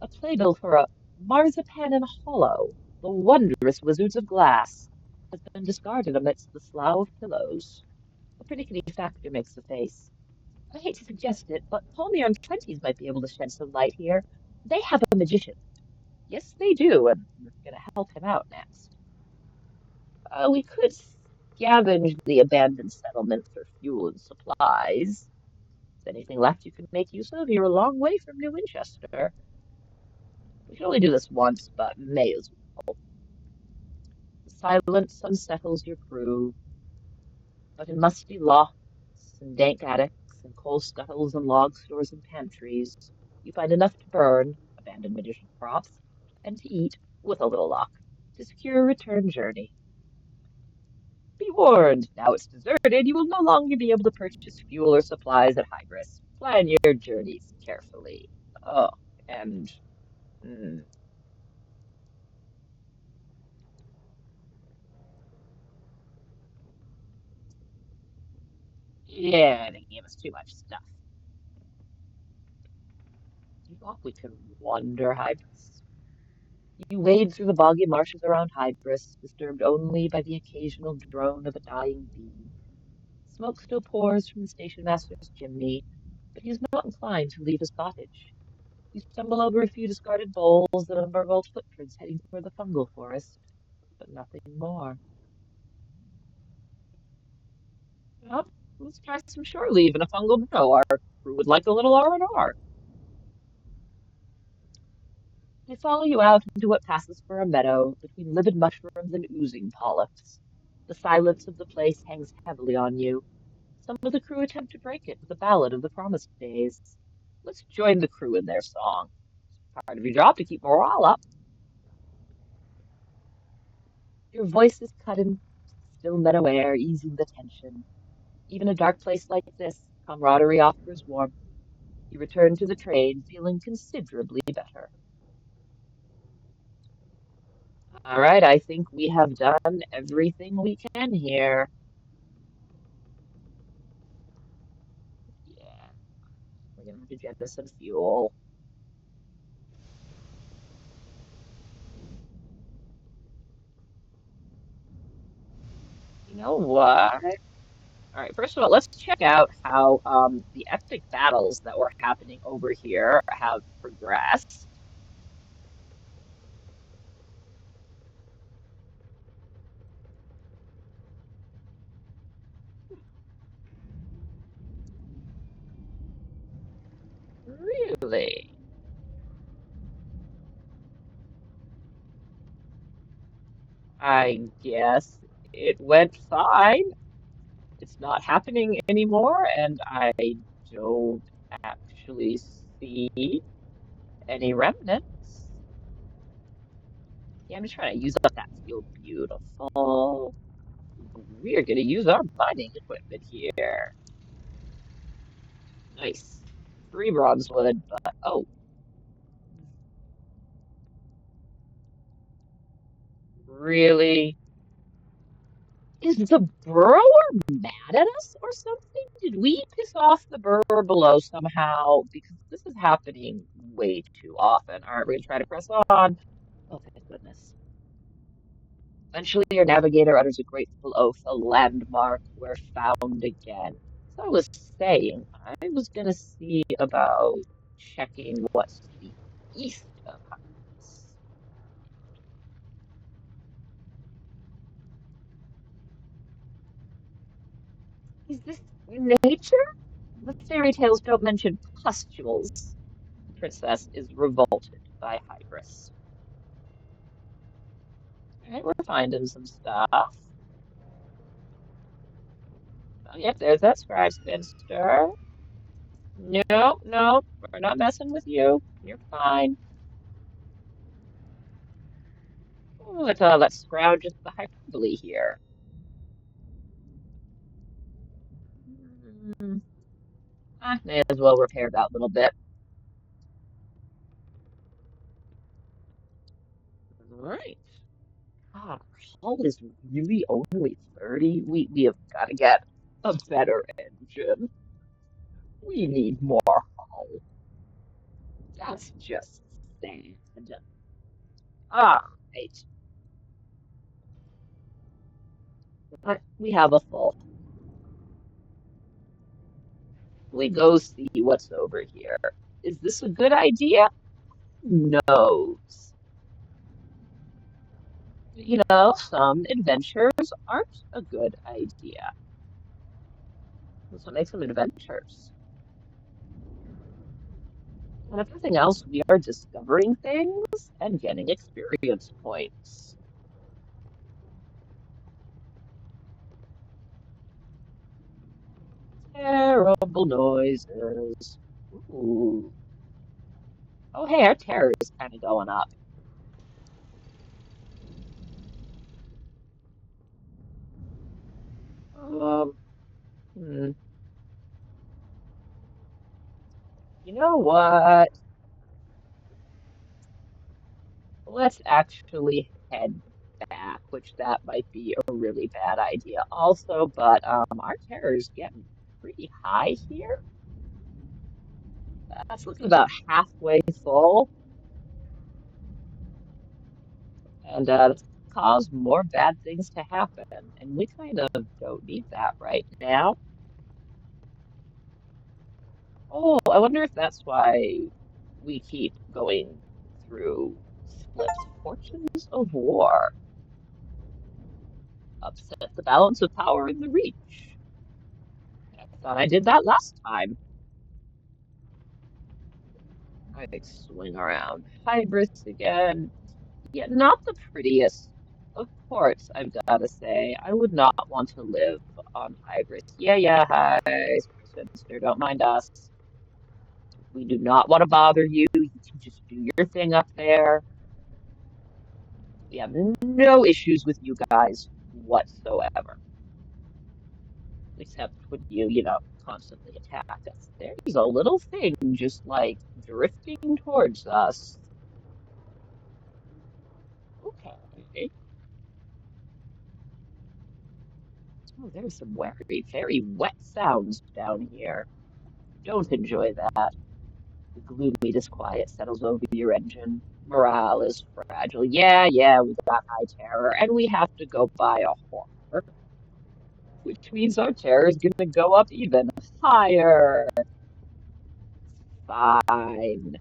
A playbill for a marzipan and hollow, the wondrous wizards of glass, has been discarded amidst the slough of pillows. A pernickety factor makes a face. I hate to suggest it, but Palmier and Twenties might be able to shed some light here. They have a magician. Yes, they do, and we're going to help him out next. We could scavenge the abandoned settlement for fuel and supplies. If there's anything left you can make use of, you're a long way from New Winchester. We can only do this once, but may as well. The silence unsettles your crew, but in musty lofts and dank attics and coal scuttles and log stores and pantries, you find enough to burn, abandoned magician props, and to eat, with a little luck, to secure a return journey. Be warned, now it's deserted, you will no longer be able to purchase fuel or supplies at Hybras. Plan your journeys carefully. Oh, and mm, yeah, they gave us too much stuff. You thought we could wander, Hybras? You wade through the boggy marshes around Hybris, disturbed only by the occasional drone of a dying bee. Smoke still pours from the station master's chimney, but he is not inclined to leave his cottage. You stumble over a few discarded bowls that unburl old footprints heading for the fungal forest, but nothing more. Well, let's try some shore leave and a fungal minnow. Our crew would like a little R&R. They follow you out into what passes for a meadow between livid mushrooms and oozing polyps. The silence of the place hangs heavily on you. Some of the crew attempt to break it with a ballad of the promised days. Let's join the crew in their song. Part of your job to keep morale up. Your voice is cut in still meadow air, easing the tension. Even a dark place like this, camaraderie offers warmth. You return to the train, feeling considerably better. All right, I think we have done everything we can here. Yeah, we're gonna have to jettison fuel. You know what? All right, first of all, let's check out how the epic battles that were happening over here have progressed. Really? I guess it went fine. It's not happening anymore, and I don't actually see any remnants. Yeah, I'm just trying to use up that fuel. Beautiful. We're gonna use our mining equipment here. Nice. Three bronze wood, but oh, really? Is the burrower mad at us or something? Did we piss off the burrower below somehow? Because this is happening way too often. Aren't we gonna try to press on? Oh, thank goodness. Eventually, your navigator utters a grateful oath. A landmark. We're found again. So I was saying, I was gonna see about checking what's to the east of us. Is this nature? The fairy tales don't mention pustules. The princess is revolted by Hybris. All right, we're finding some stuff. Oh, yep, there's that scribe spinster. No, no, we're not messing with you. You're fine. Oh, let's scrounge at the hyperbole here. Hmm, may as well repair that little bit. All right. God, hull is really only 30. We have got to get a better engine. We need more hull. That's just sad. All right. But we have a full. We go see what's over here. Is this a good idea? Who knows? Some adventures aren't a good idea. That's what makes them adventures. And if nothing else, we are discovering things and getting experience points. Terrible noises. Ooh. Oh, hey, our terror is kind of going up. Um, hmm. You know what? Let's actually head back, which that might be a really bad idea also, but our terror is getting pretty high here. That's looking about halfway full, and that's caused more bad things to happen, and we kind of don't need that right now. Oh, I wonder if that's why we keep going through slips. Fortunes of war upset the balance of power in the Reach. I thought I did that last time. I swing around. Hybris again. Yeah, not the prettiest. Of course, I've got to say, I would not want to live on Hybris. Yeah, yeah, hi, Spinster, don't mind us. We do not want to bother you. You can just do your thing up there. We have no issues with you guys whatsoever, except when you constantly attack us. There's a little thing just like drifting towards us. Okay. Oh, there's some very, very wet sounds down here. Don't enjoy that. The gloomy disquiet settles over your engine. Morale is fragile. Yeah, yeah, we got high terror, and we have to go buy a horror, which means our terror is gonna go up even higher. Fine.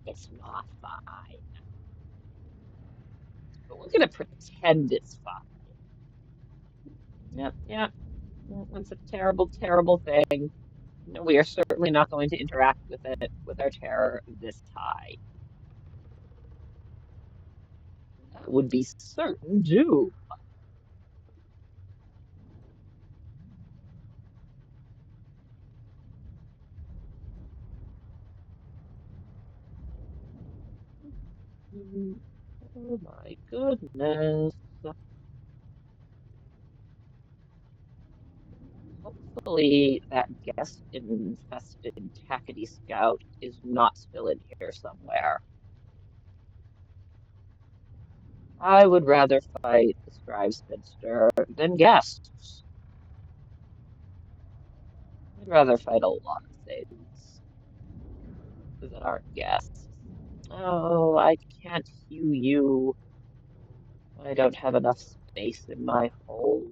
It's not fine. But we're gonna pretend it's fine. Yep, yep. It's a terrible, terrible thing. No, we are certainly not going to interact with it with our terror this high. That would be certain doom. Oh my goodness. Hopefully that guest-infested tackety scout is not still in here somewhere. I would rather fight the scribe spinster than guests. I'd rather fight a lot of things that aren't guests. Oh, I can't heal you. I don't have enough space in my hold.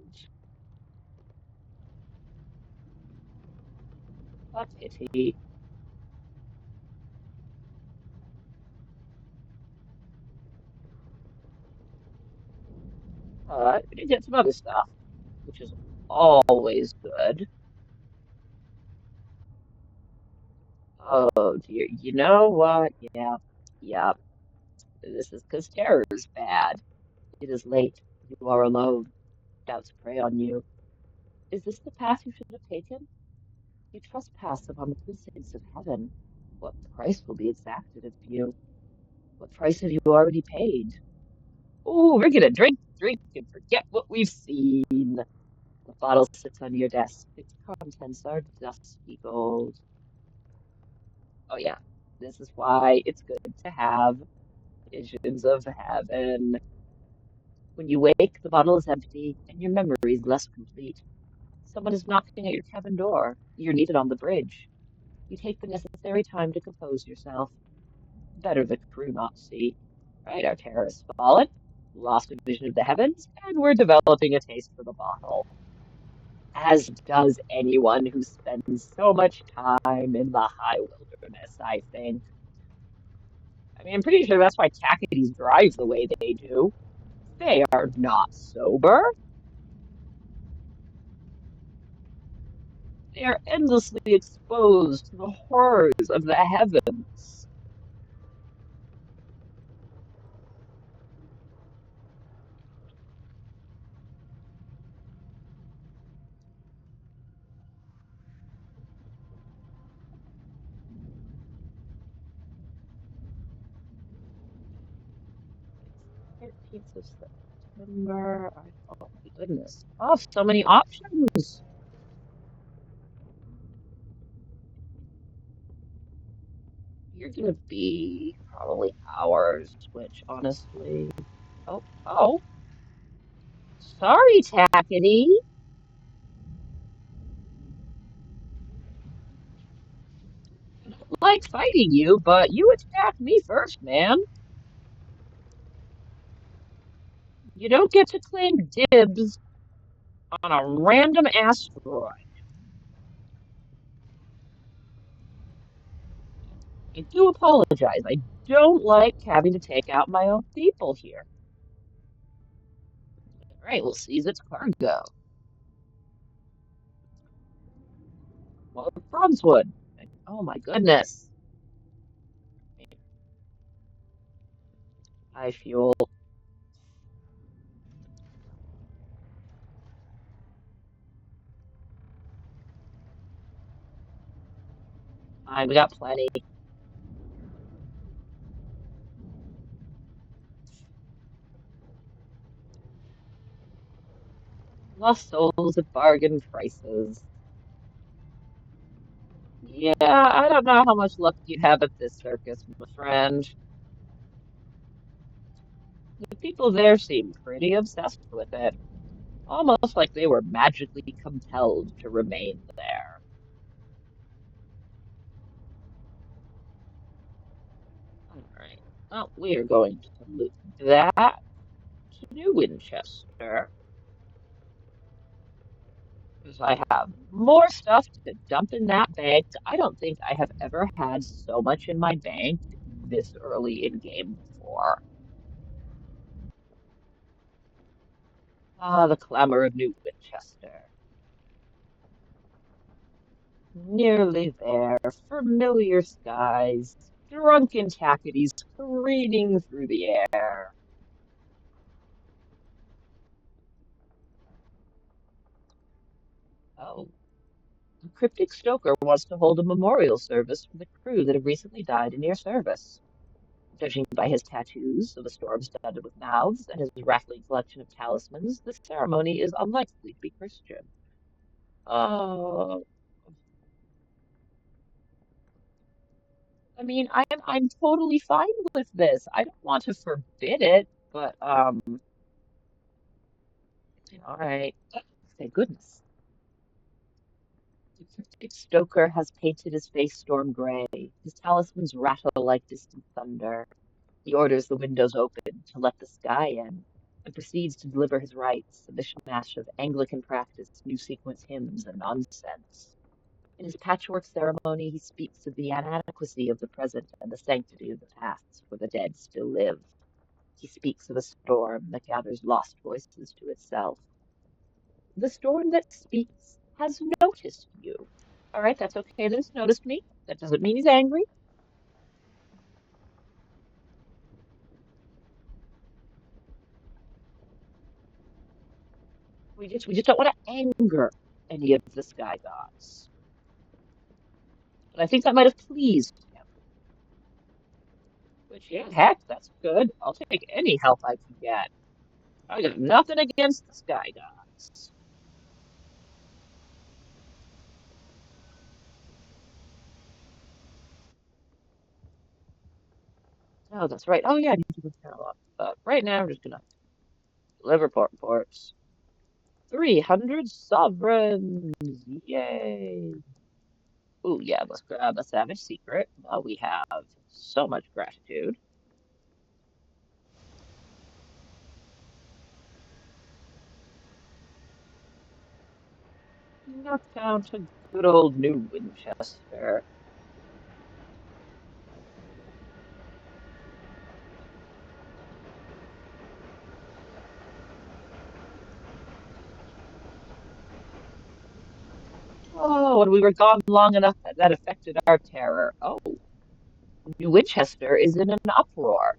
A pity. We did get some other stuff, which is always good. Oh dear, you know what? Yeah, yeah. This is because terror is bad. It is late. You are alone. Doubts prey on you. Is this the path you should have taken? You trespass upon the precincts of heaven. What price will be exacted of you? What price have you already paid? Oh, we're gonna drink, and forget what we've seen. The bottle sits on your desk. Its contents are dusty gold. Oh yeah, this is why it's good to have visions of heaven. When you wake, the bottle is empty, and your memory is less complete. Someone is knocking at your cabin door. You're needed on the bridge. You take the necessary time to compose yourself. Better the crew not see. Right, our terror has fallen, lost a vision of the heavens, and we're developing a taste for the bottle. As does anyone who spends so much time in the high wilderness, I think. I mean, I'm pretty sure that's why Tackities drive the way they do. They are not sober. They are endlessly exposed to the horrors of the heavens. It's 15th of September. Oh my goodness. Oh, so many options. You're gonna be probably hours, which honestly. Oh, sorry, Tackety. Like fighting you, but you attacked me first, man. You don't get to claim dibs on a random asteroid. I do apologize. I don't like having to take out my own people here. All right, we'll seize its cargo. Well, Bronzewood. Oh my goodness. High fuel. We got plenty. Lost souls at bargain prices. Yeah, I don't know how much luck you have at this circus, my friend. The people there seem pretty obsessed with it, almost like they were magically compelled to remain there. All right. Well, we are going to loot that to New Winchester, because I have more stuff to dump in that bank. I don't think I have ever had so much in my bank this early in game before. Ah, the clamor of New Winchester. Nearly there, familiar skies, drunken tackities careening through the air. Oh, a cryptic stoker wants to hold a memorial service for the crew that have recently died in your service. Judging by his tattoos of a storm studded with mouths and his rattling collection of talismans, the ceremony is unlikely to be Christian. Oh, I mean, I'm totally fine with this. I don't want to forbid it, But all right. Thank goodness. The cryptic stoker has painted his face storm gray. His talismans rattle like distant thunder. He orders the windows open to let the sky in, and proceeds to deliver his rites, a mishmash of Anglican practice, new sequence hymns, and nonsense. In his patchwork ceremony, he speaks of the inadequacy of the present and the sanctity of the past, where the dead still live. He speaks of a storm that gathers lost voices to itself. The storm that speaks has noticed you. All right, that's okay that it's noticed me. That doesn't mean he's angry. We just don't want to anger any of the sky gods. But I think that might have pleased him. Which, yeah, heck, that's good. I'll take any help I can get. I got nothing against the sky gods. Oh, that's right. Oh, yeah, I need to go catalog. But right now, I'm just gonna deliver port reports. 300 sovereigns! Yay! Ooh, yeah, let's grab a savage secret. We have so much gratitude. Knock down to good old New Winchester. Oh, and we were gone long enough that that affected our terror. Oh, New Winchester is in an uproar.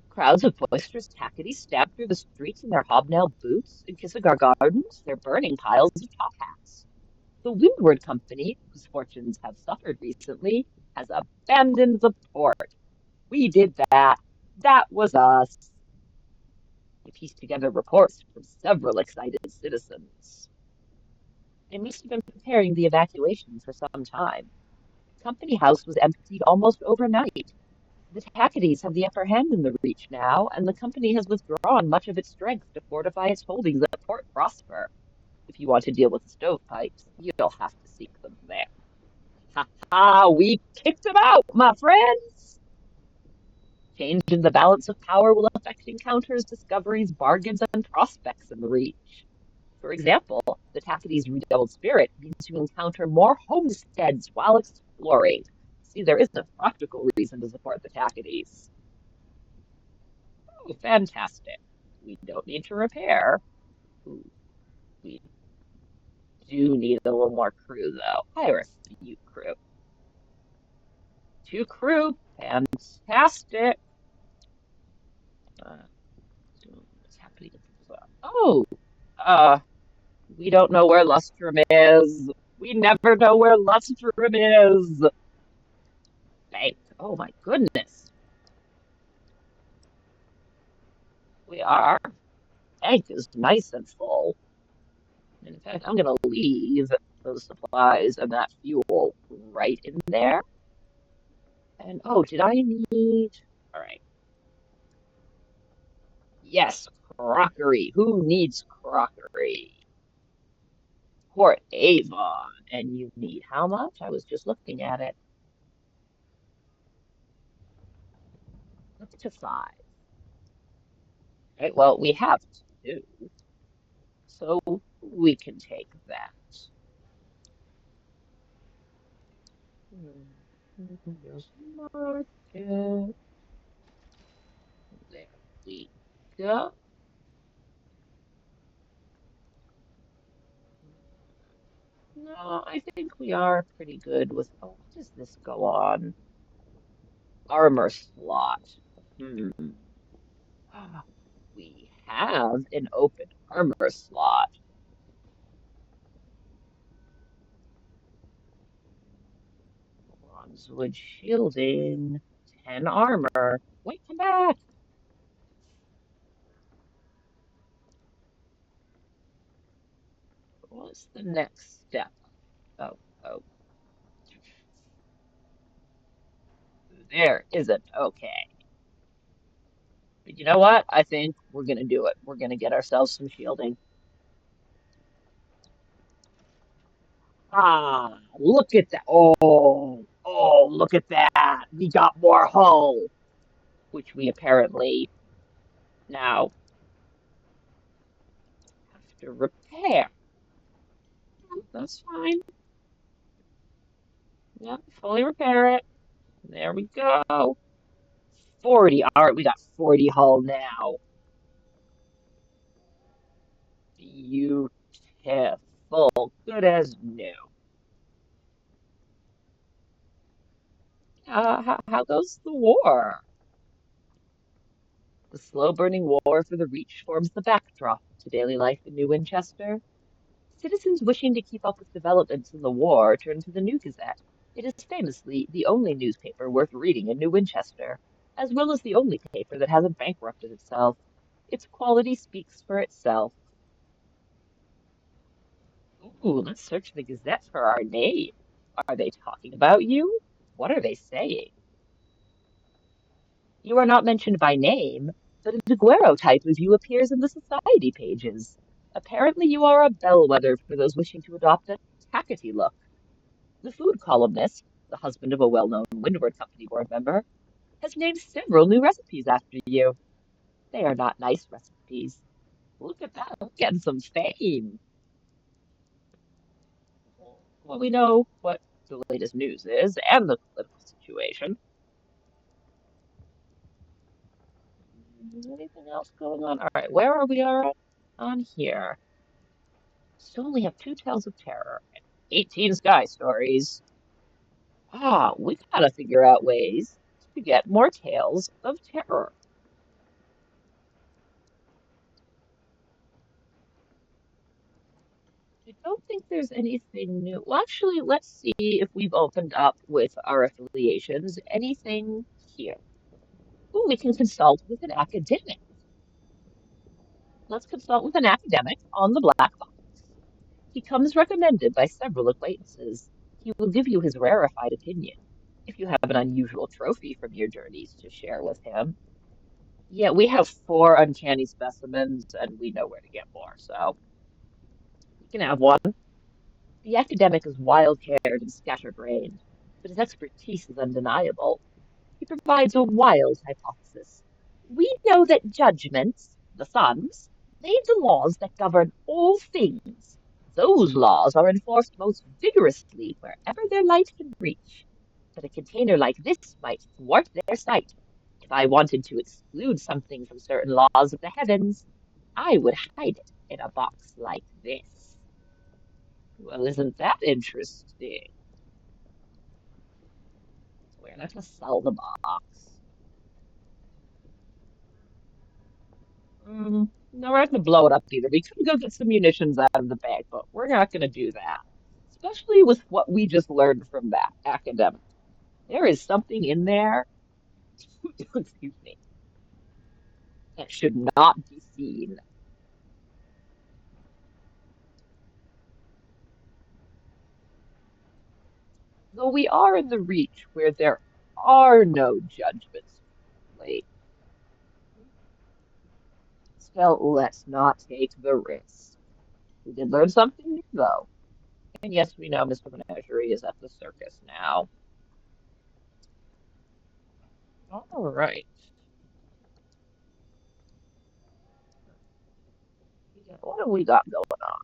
Crowds of boisterous tackities stab through the streets in their hobnailed boots. In Kissagar Gardens, they're burning piles of top hats. The Windward Company, whose fortunes have suffered recently, has abandoned the port. We did that. That was us. They pieced together reports from several excited citizens. They must have been preparing the evacuation for some time. Company House was emptied almost overnight. The Tackities have the upper hand in the Reach now, and the company has withdrawn much of its strength to fortify its holdings at Port Prosper. If you want to deal with the stovepipes, you'll have to seek them there. Ha ha! We kicked them out, my friends! Change in the balance of power will affect encounters, discoveries, bargains, and prospects in the Reach. For example, the Tackity's redoubled spirit means you encounter more homesteads while exploring. See, there is a practical reason to support the Tackities. Oh, fantastic. We don't need to repair. Ooh, we do need a little more crew, though. Hire a few crew. Two crew. Fantastic. Uh, what's happening? Oh, uh, we don't know where Lustrum is. We never know where Lustrum is. Bank. Oh my goodness. Our bank is nice and full. In fact, I'm gonna leave those supplies and that fuel right in there. And oh, did I need? All right. Yes, crockery. Who needs crockery? Port Avon. And you need how much? I was just looking at it. Up to five. Right, well, we have two, so we can take that. There's market. There we go. No, I think we are pretty good with. Oh, what does this go on? Armor slot. Hmm. We have an open armor slot. Bronzewood shielding. 10 armor. Wait, come back. What's the next step? Oh, oh, there isn't. Okay. But you know what? I think we're gonna do it. We're gonna get ourselves some shielding. Ah, look at that. Oh, look at that. We got more hull, which we apparently now have to repair. That's fine. Yep, fully repair it. There we go. 40. All right, we got 40 hull now. Beautiful. Good as new. How goes the war? The slow-burning war for the Reach forms the backdrop to daily life in New Winchester. Citizens wishing to keep up with developments in the war turn to the New Gazette. It is famously the only newspaper worth reading in New Winchester, as well as the only paper that hasn't bankrupted itself. Its quality speaks for itself. Ooh, let's search the Gazette for our name. Are they talking about you? What are they saying? You are not mentioned by name, but a daguerreotype of you appears in the society pages. Apparently you are a bellwether for those wishing to adopt a tackety look. The food columnist, the husband of a well-known Windward Company board member, has named several new recipes after you. They are not nice recipes. Look at that, we're getting some fame. Well, we know what the latest news is and the political situation. Anything else going on? All right, where are we at on here? Still only have two tales of terror and 18 sky stories. Ah, we gotta figure out ways to get more tales of terror. I don't think there's anything new. Well, actually, let's see if we've opened up with our affiliations. Anything here? Ooh, we can consult with an academic. Let's consult with an academic on the black box. He comes recommended by several acquaintances. He will give you his rarefied opinion. If you have an unusual trophy from your journeys to share with him. Yeah, we have four uncanny specimens, and we know where to get more, so you can have one. The academic is wild-haired and scatterbrained, but his expertise is undeniable. He provides a wild hypothesis. We know that judgments, the suns, made the laws that govern all things. Those laws are enforced most vigorously wherever their light can reach. But a container like this might thwart their sight. If I wanted to exclude something from certain laws of the heavens, I would hide it in a box like this. Well, isn't that interesting? We're not going to sell the box. No, we're not going to blow it up either. We could go get some munitions out of the bag, but we're not going to do that. Especially with what we just learned from that academic. There is something in there, excuse me, that should not be seen. Though we are in the reach where there are no judgments. Like, still, let's not take the risk. We did learn something new, though. And yes, we know Mr. Menagerie is at the circus now. All right. What have we got going on?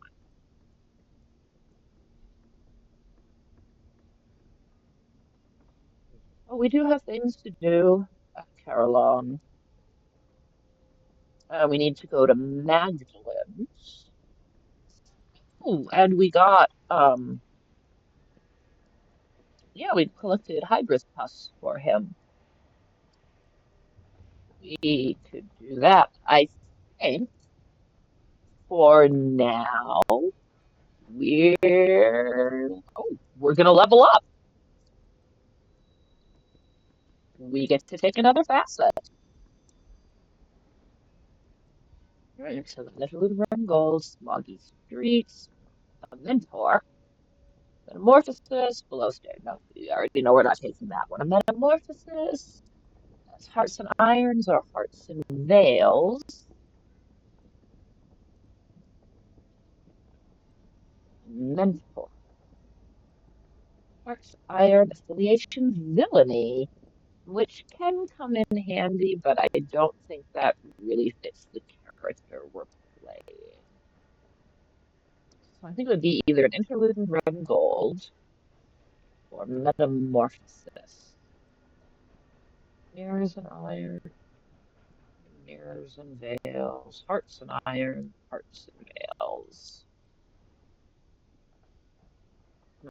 Oh, we do have things to do at Carillon. We need to go to Magdalene's. Oh, and we got, yeah, we collected Hybras tusks for him. We could do that, I think. For now, we're gonna level up. We get to take another facet. Right, so the Metaludrum Gold, Smoggy Streets, a Mentor, Metamorphosis, Below Stairs. No, we already know we're not taking that one. A Metamorphosis, Hearts and irons or hearts and veils? Mentor. Hearts, iron, affiliation, villainy, which can come in handy, but I don't think that really fits the character we're playing. So I think it would be either an interlude in red and gold or metamorphosis. Mirrors and iron, mirrors and veils, hearts and iron, hearts and veils.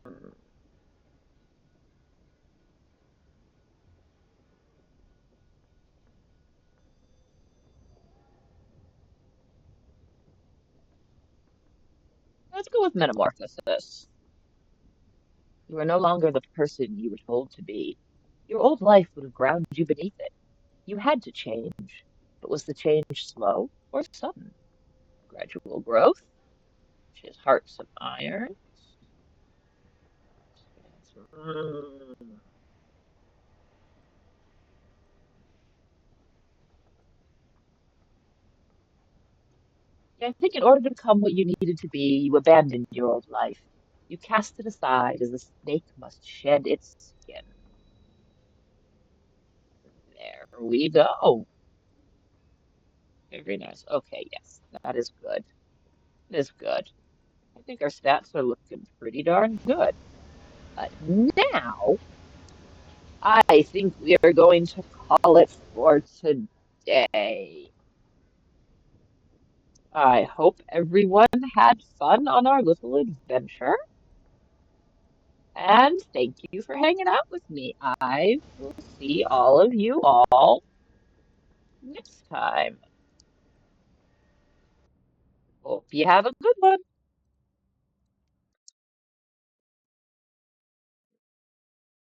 Hmm. Let's go with metamorphosis. You are no longer the person you were told to be. Your old life would have ground you beneath it. You had to change, but was the change slow or sudden? Gradual growth, which is hearts of iron. Mm. I think in order to become what you needed to be, you abandoned your old life. You cast it aside as a snake must shed its skin. There we go. Very nice. Okay, yes, that is good. It is good. I think our stats are looking pretty darn good. Now, I think we are going to call it for today. I hope everyone had fun on our little adventure, and thank you for hanging out with me. I will see all of you all next time. Hope you have a good one.